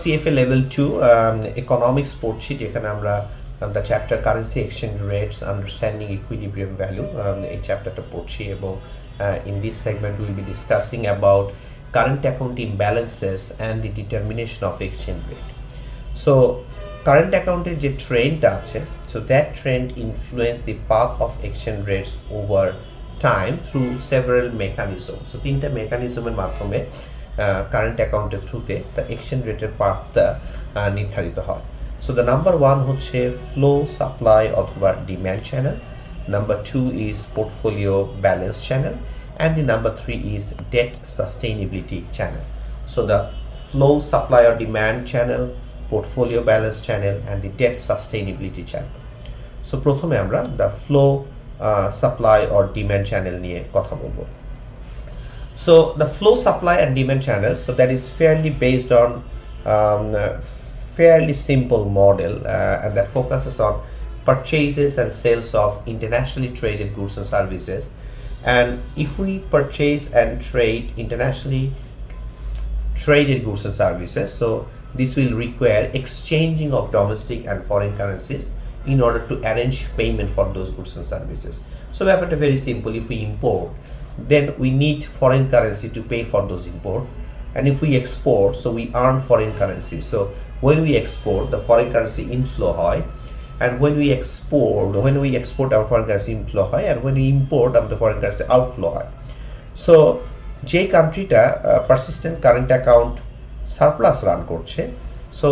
CFA level 2 economics পড়ছি যেখানে আমরা the chapter currency exchange rates understanding equilibrium value এই চ্যাপ্টারটা পড়ছি এবং in this segment we will be discussing about current account imbalances and the determination of exchange rate. So current account এর যে ট্রেন্ডটা আছে, so that trend influence the path of exchange rates over time through several mechanisms. So তিনটা মেকানিজমের মাধ্যমে current অ্যাকাউন্টের থ্রুতে the exchange রেটের পার্টটা নির্ধারিত হয়। সো দ্য নাম্বার ওয়ান হচ্ছে ফ্লো সাপ্লাই অথবা demand channel, number two is portfolio balance channel, and the number three is debt sustainability channel. So the flow supply or demand channel, portfolio balance channel, and the debt sustainability channel. So প্রথমে আমরা the flow supply or demand channel নিয়ে কথা বলবো। So the flow supply and demand channel, so that is fairly based on fairly simple model and that focuses on purchases and sales of internationally traded goods and services. And if we purchase and trade internationally traded goods and services, so this will require exchanging of domestic and foreign currencies in order to arrange payment for those goods and services. So ব্যাপারটা very simple. If we import, then we need foreign currency to pay for those import, and if we export, so we earn foreign currency. So when we export, the foreign currency inflow hoy, and when we export our foreign currency inflow hoy, and when we import the foreign currency outflow hoy. So যে কান্ট্রিটা persistent current account surplus run করছে, so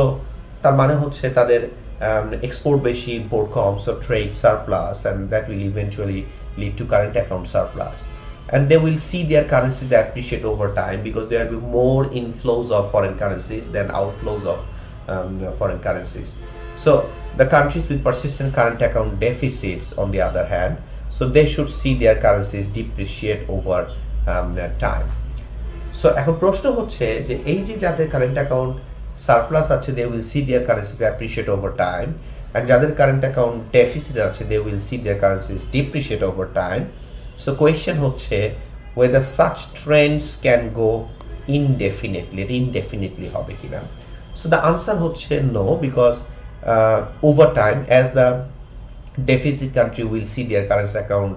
তার মানে হচ্ছে তাদের export বেশি, import com, so trade surplus, and that will eventually lead to current account surplus. And they will see their currencies appreciate over time because there will be more inflows of foreign currencies than outflows of foreign currencies. So the countries with persistent current account deficits, on the other hand, so they should see their currencies depreciate over time. So এখন প্রশ্ন হচ্ছে যে এই যে যাদের current account surplus আছে, they will see their currencies appreciate over time, and যাদের current account deficit আছে, they will see their currencies depreciate over time. So question হচ্ছে whether such trends can go indefinitely হবে কিনা। So the answer হচ্ছে no, because over time as the deficit country will see their currency account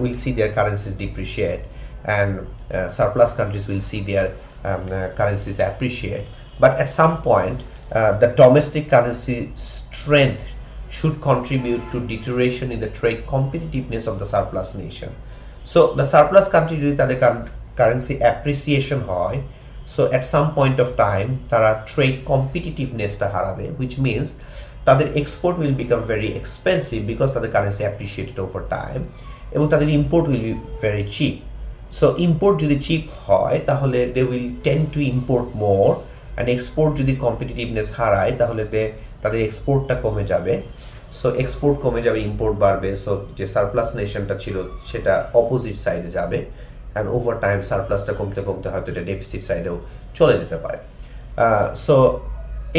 will see their currencies depreciate, and surplus countries will see their currencies appreciate, but at some point the domestic currency strength should contribute to deterioration in the trade competitiveness of the surplus nation. So the surplus country যদি তাদের currency appreciation হয়, so at some point of time তারা trade কম্পিটিটিভনেসটা হারাবে, which means তাদের export will become very expensive because তাদের currency appreciated over time, এবং তাদের import will be very cheap. So import যদি চিপ হয় তাহলে they will tend to import more, and export যদি কম্পিটিটিভনেস হারায় তাহলে তাদের এক্সপোর্টটা কমে যাবে। সো এক্সপোর্ট কমে যাবে, ইম্পোর্ট বাড়বে, সো যে সারপ্লাস নেশনটা ছিল সেটা অপোজিট সাইডে যাবে, অ্যান্ড ওভার টাইম সারপ্লাসটা কমতে কমতে হয়তো এটা ডেফিসিট সাইডেও চলে যেতে পারে। সো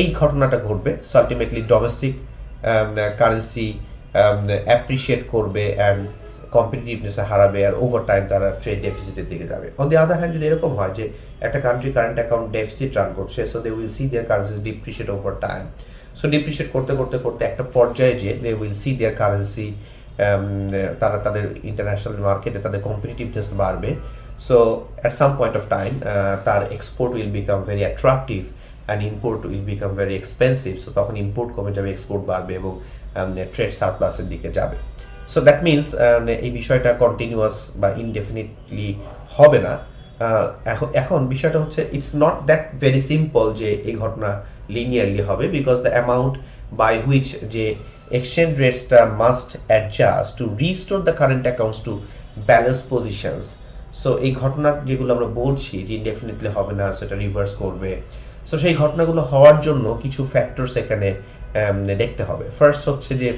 এই ঘটনাটা ঘটবে। So ultimately domestic currency appreciate করবে অ্যান্ড কম্পিটিটিভনেস হারাবে, আর ওভার টাইম তারা ট্রেড ডেফিসিটের দিকে যাবে। অন দি আদার হ্যান্ড যদি এরকম হয় যে একটা country current account deficit run করছে, so they will see their currency depreciate over time. So depreciate করতে করতে করতে একটা পর্যায়ে যে they will see their currency, তারা তাদের ইন্টারন্যাশনাল মার্কেটে তাদের কম্পিটিটিভনেস বাড়বে। So at some point of time তার export will become very attractive and import will become very expensive. So তখন ইম্পোর্ট কমে যাবে, এক্সপোর্ট বাড়বে এবং ট্রেড সারপ্লাসের দিকে যাবে। সো দ্যাট মিনস এই বিষয়টা কন্টিনিউয়াস বা ইনডেফিনিটলি হবে না। এখন বিষয়টা হচ্ছে it's not that very simple যে এই ঘটনা লিনিয়ারলি হবে, because the amount by which যে এক্সচেঞ্জ রেটসটা must adjust to restore the current accounts to balance positions. So এই ঘটনা যেগুলো আমরা বলছি যে ইনডেফিনিটলি হবে না, সেটা রিভার্স করবে, সো সেই ঘটনাগুলো হওয়ার জন্য কিছু ফ্যাক্টরস এখানে দেখতে হবে। ফার্স্ট হচ্ছে যে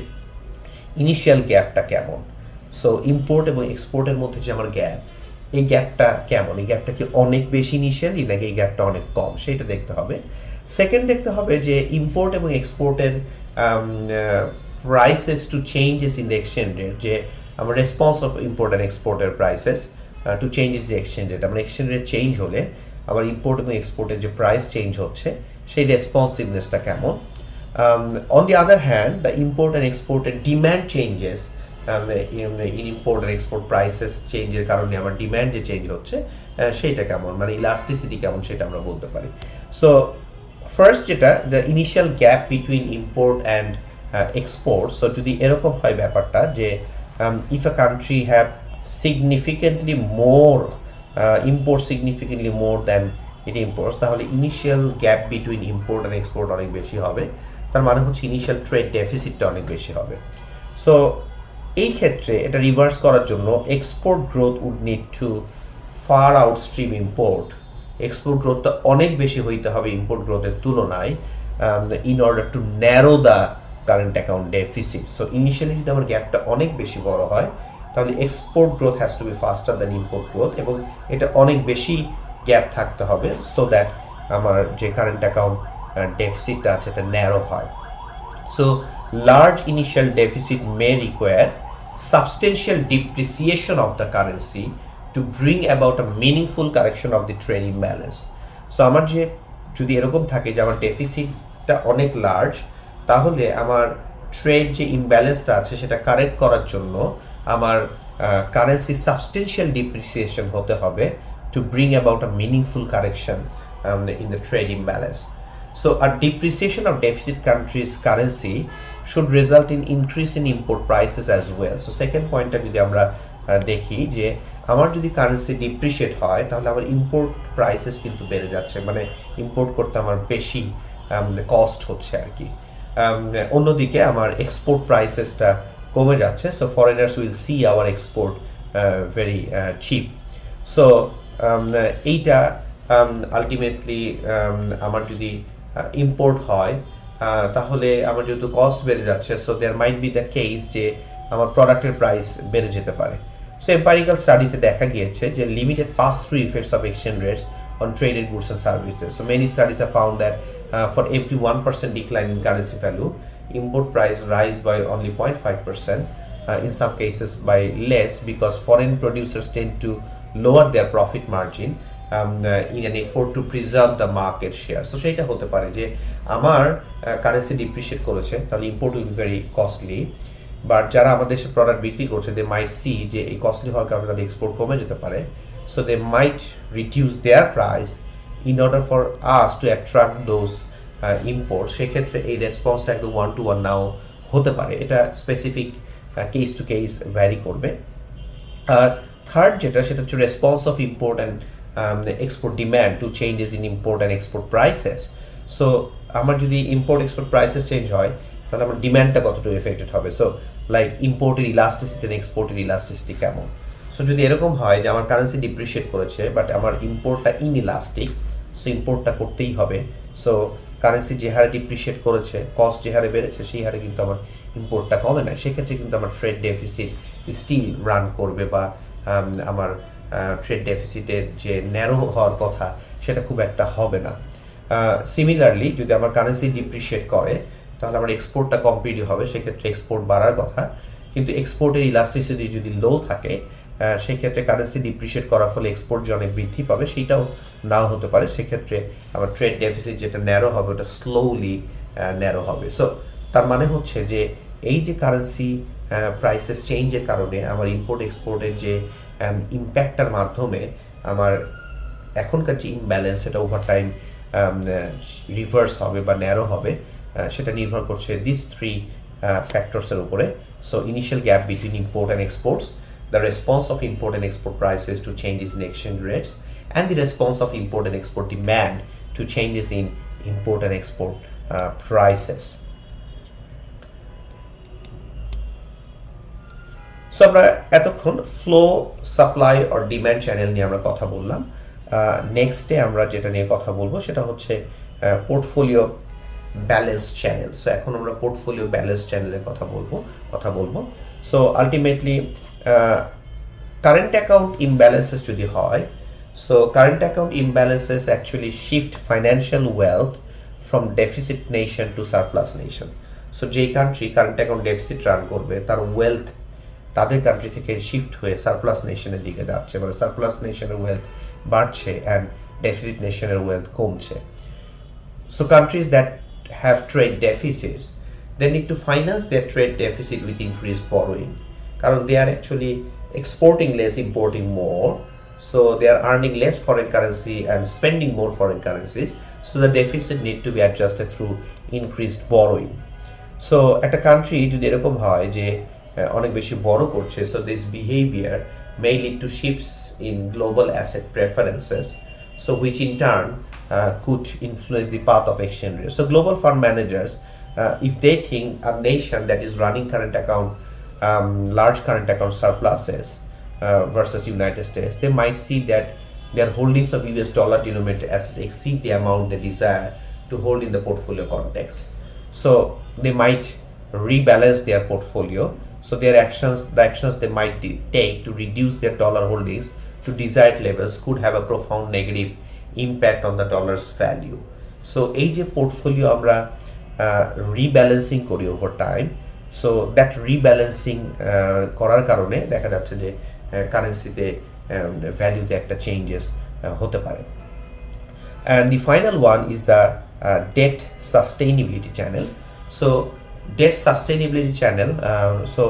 ইনিশিয়াল গ্যাপটা কেমন। সো ইম্পোর্ট এবং এক্সপোর্টের মধ্যে যে আমার গ্যাপ, এই গ্যাপটা কেমন, এই গ্যাপটা কি অনেক বেশি ইনিশিয়ালি নাকি এই গ্যাপটা অনেক কম, সেইটা দেখতে হবে। সেকেন্ড দেখতে হবে যে ইম্পোর্ট এবং এক্সপোর্টের prices to changes in the exchange rate, যে আমার রেসপন্স অফ ইম্পোর্ট অ্যান্ড এক্সপোর্টের prices to changes the exchange rate. আমার এক্সচেঞ্জ রেট চেঞ্জ হলে আমার ইম্পোর্ট এবং এক্সপোর্টের যে প্রাইস চেঞ্জ হচ্ছে সেই রেসপন্সিভনেসটা কেমন। On the other hand the import and এক্সপোর্টের demand changes in import and export prices চেঞ্জের কারণে আমার ডিম্যান্ড যে চেঞ্জ হচ্ছে সেইটা কেমন, মানে ইলাস্টিসিটি কেমন সেটা আমরা বলতে পারি। সো ফার্স্ট যেটা, the initial gap between import and export. So যদি এরকম হয় ব্যাপারটা যে if a country have significantly more import significantly more than it imports, তাহলে initial gap between import and export অনেক বেশি হবে। তার মানে হচ্ছে ইনিশিয়াল ট্রেড ডেফিসিটটা অনেক বেশি হবে। সো এই ক্ষেত্রে এটা রিভার্স করার জন্য export growth would need to far outstrip import. Export গ্রোথটা অনেক বেশি হইতে হবে ইম্পোর্ট গ্রোথের তুলনায় in order to narrow the current account deficit. So initially যদি আমার গ্যাপটা অনেক বেশি বড় হয় তাহলে export growth has to be faster than import growth, এবং এটা অনেক বেশি গ্যাপ থাকতে হবে সো দ্যাট আমার যে কারেন্ট অ্যাকাউন্ট ডেফিসিটটা আছে এটা ন্যারো হয়। So large initial deficit May require substantial depreciation of the currency to bring about a meaningful correction of the trade imbalance. So আমার যে যদি এরকম থাকে যে আমার ডেফিসিটটা অনেক লার্জ, তাহলে আমার ট্রেড যে ইমব্যালেন্সটা আছে সেটা কারেক্ট করার জন্য আমার কারেন্সি সাবস্টেন্সিয়াল ডিপ্রিসিয়েশন হতে হবে to bring about a meaningful correction in the trade imbalance. So আর depreciation of deficit countries currency should result in increase in import prices as well. So second পয়েন্টটা যদি আমরা দেখি যে আমার যদি কারেন্সি ডিপ্রিসিয়েট হয় তাহলে আমার ইম্পোর্ট প্রাইসেস কিন্তু বেড়ে যাচ্ছে, মানে ইম্পোর্ট করতে আমার বেশি কস্ট হচ্ছে আর কি। অন্যদিকে আমার এক্সপোর্ট প্রাইসেসটা কমে যাচ্ছে, so foreigners will see our export very cheap. So এইটা আলটিমেটলি আমার যদি ইম্পোর্ট হয় তাহলে আমার যেহেতু কস্ট বেড়ে যাচ্ছে, so there might be the case যে আমার প্রোডাক্টের প্রাইস বেড়ে যেতে পারে। সো এম্পারিক্যাল স্টাডিতে দেখা গিয়েছে যে limited pass through effects of exchange rates on traded goods and services. So many studies have found that for every 1% decline in currency value, import price rise by only 0.5%, in some cases by less, because foreign producers tend to lower their profit margin in an effort to preserve the market share. So সেটা হতে পারে যে আমার currency ডিপ্রিশিয়েট করেছে তাহলে import will very costly, but যারা আমাদের দেশে প্রোডাক্ট বিক্রি করছে দে মাইট সি যে এই কস্টলি হওয়ার কারণে তাদের এক্সপোর্ট কমে যেতে পারে। So they might reduce their price in order for us to attract those imports. সেক্ষেত্রে এই রেসপন্সটা একদম 1-to-1 নাও হতে পারে, এটা specific case to case vary করবে। আর থার্ড যেটা সেটা হচ্ছে response of import and export demand to changes in import and export prices. So আমার যদি ইম্পোর্ট এক্সপোর্ট প্রাইসেস চেঞ্জ হয় তাহলে আমার ডিম্যান্ডটা কতটুকু এফেক্টেড হবে। সো লাইক ইম্পোর্টের ইলাস্টিসিটি অ্যান্ড এক্সপোর্টের ইলাস্টিসিটি কেমন। সো যদি এরকম হয় যে আমার কারেন্সি ডিপ্রিশিয়েট করেছে বাট আমার ইম্পোর্টটা ইনইলাস্টিক, সো ইম্পোর্টটা করতেই হবে। সো কারেন্সি যে হারে ডিপ্রিশিয়েট করেছে, কস্ট যে হারে বেড়েছে সেই হারে কিন্তু আমার ইম্পোর্টটা কমে না, সেক্ষেত্রে কিন্তু আমার ট্রেড ডেফিসিট স্টিল রান করবে, বা আমার ট্রেড ডেফিসিটের যে ন্যারো হওয়ার কথা সেটা খুব একটা হবে না। সিমিলারলি যদি আমার কারেন্সি ডিপ্রিশিয়েট করে তাহলে আমার এক্সপোর্টটা কম্পিটিটিভ হবে, সেক্ষেত্রে এক্সপোর্ট বাড়ার কথা, কিন্তু এক্সপোর্টের ইলাস্টিসিটি যদি লো থাকে সেক্ষেত্রে কারেন্সি ডিপ্রিশিয়েট করার ফলে এক্সপোর্ট যে অনেক বৃদ্ধি পাবে সেইটাও নাও হতে পারে, সেক্ষেত্রে আমার ট্রেড ডেফিসিট যেটা ন্যারো হবে ওটা স্লোলি ন্যারো হবে। সো তার মানে হচ্ছে যে এই যে কারেন্সি প্রাইসেস চেঞ্জের কারণে আমার ইম্পোর্ট এক্সপোর্টের যে ইম্প্যাক্টটার মাধ্যমে আমার এখনকার যে ইমব্যালেন্স সেটা ওভার টাইম রিভার্স হবে বা ন্যারো হবে, সেটা নির্ভর করছে দিস থ্রি ফ্যাক্টরসের উপরে। So initial gap between import and exports, the response of import and export prices to changes in exchange rates, and the response of import and export demand to changes in import and export prices. So আমরা এতক্ষণ flow, supply আর demand channel নিয়ে আমরা কথা বললাম। নেক্সটে আমরা যেটা নিয়ে কথা বলবো সেটা হচ্ছে পোর্টফোলিও ব্যালেন্স চ্যানেল। সো এখন আমরা পোর্টফোলিও ব্যালেন্স চ্যানেলের কথা বলবো। So ultimately current account imbalances যদি হয়, so current account imbalances actually shift financial wealth from deficit nation to surplus nation. So যেই country current account deficit run করবে তার ওয়েলথ তাদের কান্ট্রি থেকে শিফট হয়ে সারপ্লাস নেশনের দিকে যাচ্ছে, মানে সারপ্লাস নেশনের ওয়েলথ বাড়ছে, অ্যান্ড ডেফিসিট নেশনের ওয়েলথ কমছে। So countries that have trade deficits, they need to finance their trade deficit with increased borrowing. Karon they are actually exporting less, importing more. So they are earning less foreign currency and spending more foreign currencies. So the deficit need to be adjusted through increased borrowing. So একটা country যদি এরকম হয় যে অনেক বেশি বড় করছে, so this behavior may lead to shifts in global asset preferences, so which in turn could influence the path of exchange rate. So global fund managers, if they think a nation that is running current account large current account surpluses versus United States, they might see that their holdings of US dollar denominated assets exceed the amount they desire to hold in the portfolio context. So they might rebalance their portfolio. So the actions they might take to reduce their dollar holdings to desired levels could have a profound negative impact on the dollar's value. So এই যে portfolio আমরা rebalancing করি over time, so that rebalancing করার কারণে দেখা যাচ্ছে যে কারেন্সিতে ভ্যালুতে একটা চেঞ্জেস হতে পারে। And the final one is the debt sustainability channel. So debt sustainability channel, so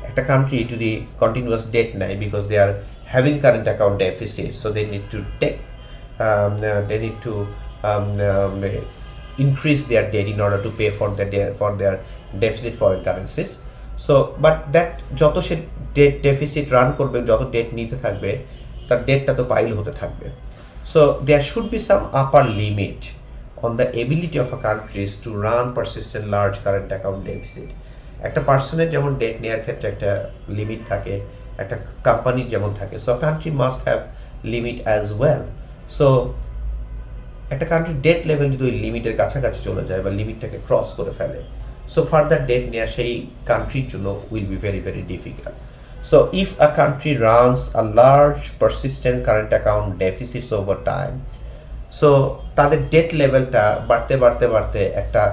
একটা কান্ট্রি যদি কন্টিনিউয়াস ডেট নেয় because they are having current account deficit, so they need to take increase their debt in order to pay for their deficit foreign currencies. So but that যত সে date deficit run করবে, যত date নিতে থাকবে, তার ডেটটা তো pile হতে থাকবে। So there should be some upper limit on the ability of a countries to run persistent large current account deficit. একটা পার্সনের যেমন ডেট নেওয়ার ক্ষেত্রে একটা লিমিট থাকে, একটা কোম্পানির যেমন থাকে, so country must have limit as well. So একটা কান্ট্রির ডেট লেভেল যদি ওই লিমিটের কাছাকাছি চলে যায় বা লিমিটটাকে ক্রস করে ফেলে, সো ফার্দার ডেট নেওয়া সেই কান্ট্রির জন্য will be very very difficult. So if a country runs a large persistent current account deficits over time, so তাদের ডেট লেভেলটা বাড়তে বাড়তে বাড়তে একটা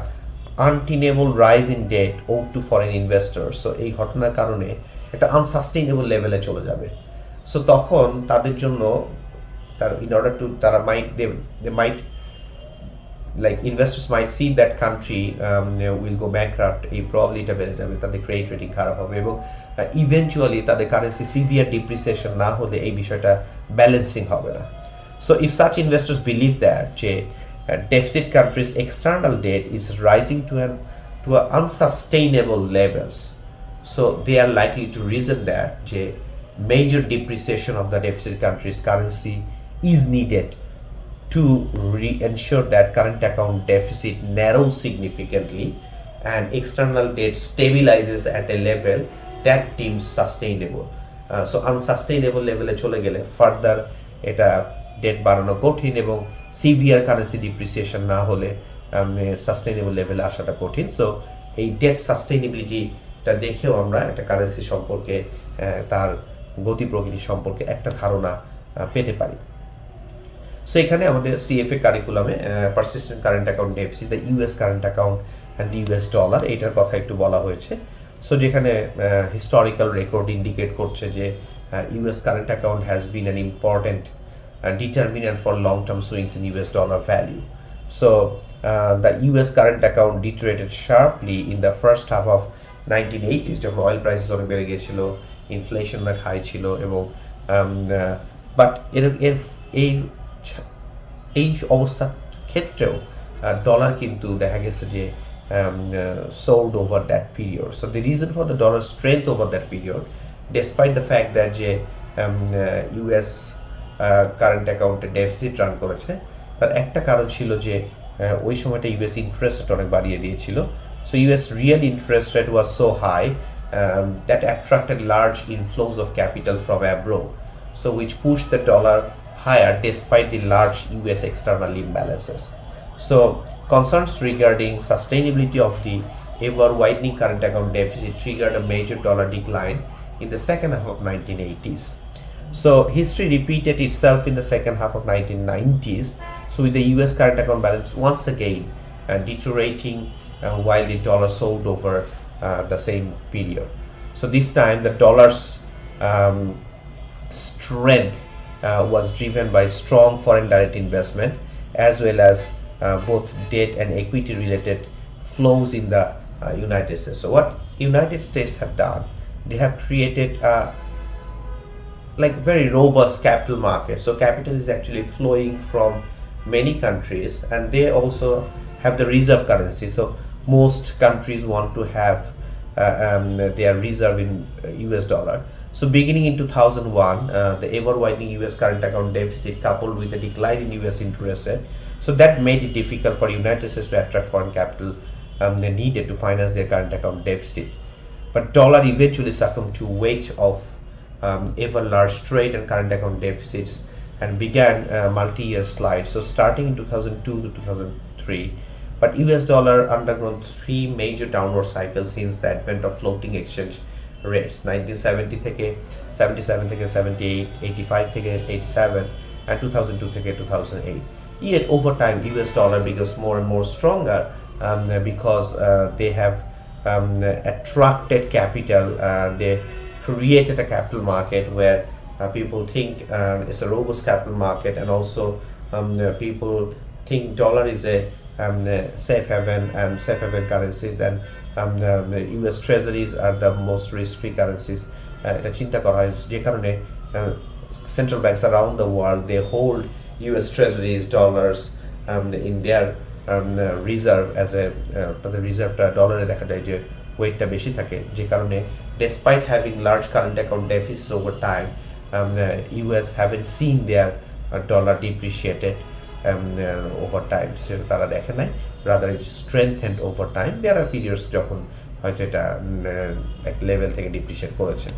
untenable rise in debt owed to foreign investors, so এই ঘটনার কারণে একটা আনসাস্টেইনেবল লেভেলে চলে যাবে। সো তখন তাদের জন্য in order to তারা they might like investors might see that country will go bankrupt, এই প্রবাবিলিটি বেড়ে যাবে, তাদের ক্রেডিট রেটিং খারাপ হবে এবং ইভেনচুয়ালি তাদের কারেন্সি সিভিয়ার ডিপ্রিসিয়েশন না হলে এই বিষয়টা ব্যালেন্সিং হবে না। So if such investors believe that যে deficit countries external debt is rising to unsustainable levels, so they are likely to reason that যে major depreciation of the deficit countries currency is needed to ensure that current account deficit narrows significantly and external debt stabilizes at a level that deems sustainable. So unsustainable level চলে গেলে further এটা date বাড়ানো কঠিন এবং severe currency depreciation না হলে sustainable লেভেলে আসাটা কঠিন। সো এই ডেট সাস্টেইনেবিলিটিটা দেখেও আমরা একটা কারেন্সি সম্পর্কে তার গতি প্রকৃতি সম্পর্কে একটা ধারণা পেতে পারি। সো এখানে আমাদের সিএফএ কারিকুলামে persistent current account deficit, the US current account and US dollar, এইটার কথা একটু বলা হয়েছে। সো যেখানে হিস্টোরিক্যাল রেকর্ড ইন্ডিকেট করছে যে US current account has been an important determinant for long-term swings in US dollar value. So the US current account deteriorated sharply in the first half of 1980s যখন oil prices অনেক বেড়ে গিয়েছিল, inflation অনেক high ছিল এবং but এই অবস্থার ক্ষেত্রেও ডলার কিন্তু দেখা গেছে যে sold over that period. So the reason for the dollar strength over that period, despite the fact that যে US কারেন্ট অ্যাকাউন্টে ডেফিসিট রান করেছে, তার একটা কারণ ছিল যে ওই সময়টা ইউএস ইন্টারেস্ট রেট অনেক বাড়িয়ে দিয়েছিল। So US real interest rate was so high that attracted large inflows of capital from abroad, so which push the dollar higher despite the large US external imbalances. So concerns regarding sustainability of the ever widening current account deficit triggered a major dollar decline in the second half of 1980s. So history repeated itself in the second half of 1990s, so with the US current account balance once again deteriorating while the dollar sold over the same period. So this time the dollar's strength was driven by strong foreign direct investment as well as both debt and equity related flows in the United States. So what United States have done, they have created a like very robust capital market. So capital is actually flowing from many countries, and they also have the reserve currency. So most countries want to have their reserve in US dollar. So beginning in 2001, the ever widening US current account deficit coupled with the decline in US interest rate, so that made it difficult for United States to attract foreign capital needed to finance their current account deficit. But dollar eventually succumbed to weight of ever large trade and current account deficits and began a multi-year slide. So starting in 2002 to 2003, but US dollar undergone three major downward cycles since the advent of floating exchange rates 1970 থেকে 77 থেকে 78, 85 থেকে 87 and 2002 থেকে 2008. Yet over time US dollar becomes more and more stronger because they have attracted capital. They created a capital market where people think it's a robust capital market, and also people think dollar is a safe haven and safe haven currencies, and US treasuries are the most risk-free currencies. এটা চিন্তা করা হয় যে কারণে central banks around the world, they hold US treasuries dollars in their reserve as a তাদের রিজার্ভটা ডলারে দেখা যায় যে ওয়েটটা বেশি থাকে, যে কারণে despite having large current account deficits over time, US haven't seen their dollar depreciated over time. So তারা দেখে নাই, rather it strengthened over time. There are periods যখন হয়তো এটা এক লেভেল থেকে ডিপ্রিশিয়েট করেছে।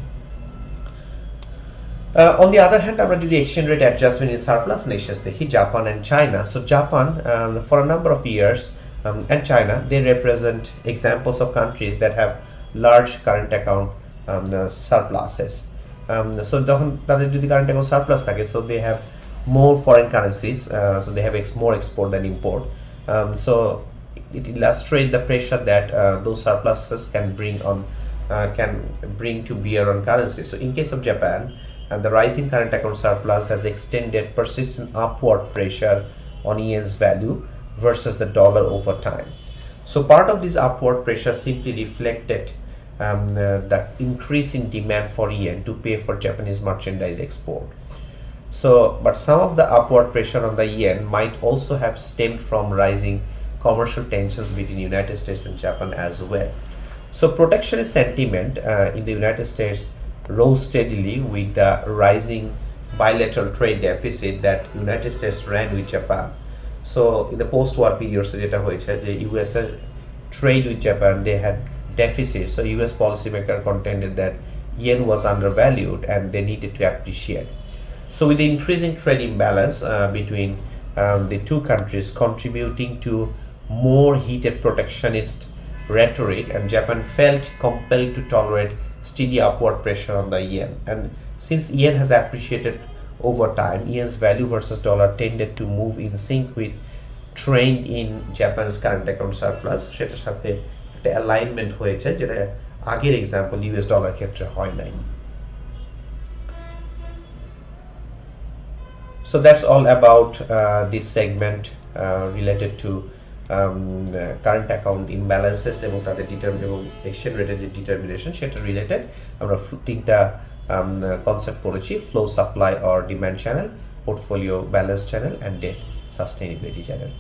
On the other hand, আমরা যদি exchange rate adjustment in surplus nations দেখি, Japan and China. So Japan for a number of years and China, they represent examples of countries that have large current account surpluses. So যখন তাদের যদি current account surplus থাকে, so they have more foreign currencies, so they have more export than import. So it illustrates the pressure that those surpluses can bring to bear on currency. So in case of Japan, the rising current account surplus has extended persistent upward pressure on yen's value versus the dollar over time. So part of this upward pressure simply reflected the increase in demand for yen to pay for Japanese merchandise export. So, but some of the upward pressure on the yen might also have stemmed from rising commercial tensions between United States and Japan as well. So protectionist sentiment in the United States rose steadily with the rising bilateral trade deficit that United States ran with Japan. So in the post-war period, যেটা হয়েছে যে US trade with Japan, they had deficits. So US policymaker contended that yen was undervalued and they needed to appreciate. So with the increasing trade imbalance between the two countries contributing to more heated protectionist rhetoric, and Japan felt compelled to tolerate steady upward pressure on the yen. And since yen has appreciated over time, yen's value versus dollar tended to move in sync with trend in Japan's current account surplus. সেটার সাথে একটা alignment হয়েছে, যেটা আগের example US dollar ক্ষেত্রে হয় নাই। So that's all about this segment related to current account imbalances এবং তাদের এবং exchange rate যে determination সেটা রিলেটেড আমরা তিনটা কনসেপ্ট পড়েছি: flow, supply or demand channel, portfolio balance channel and debt sustainability channel.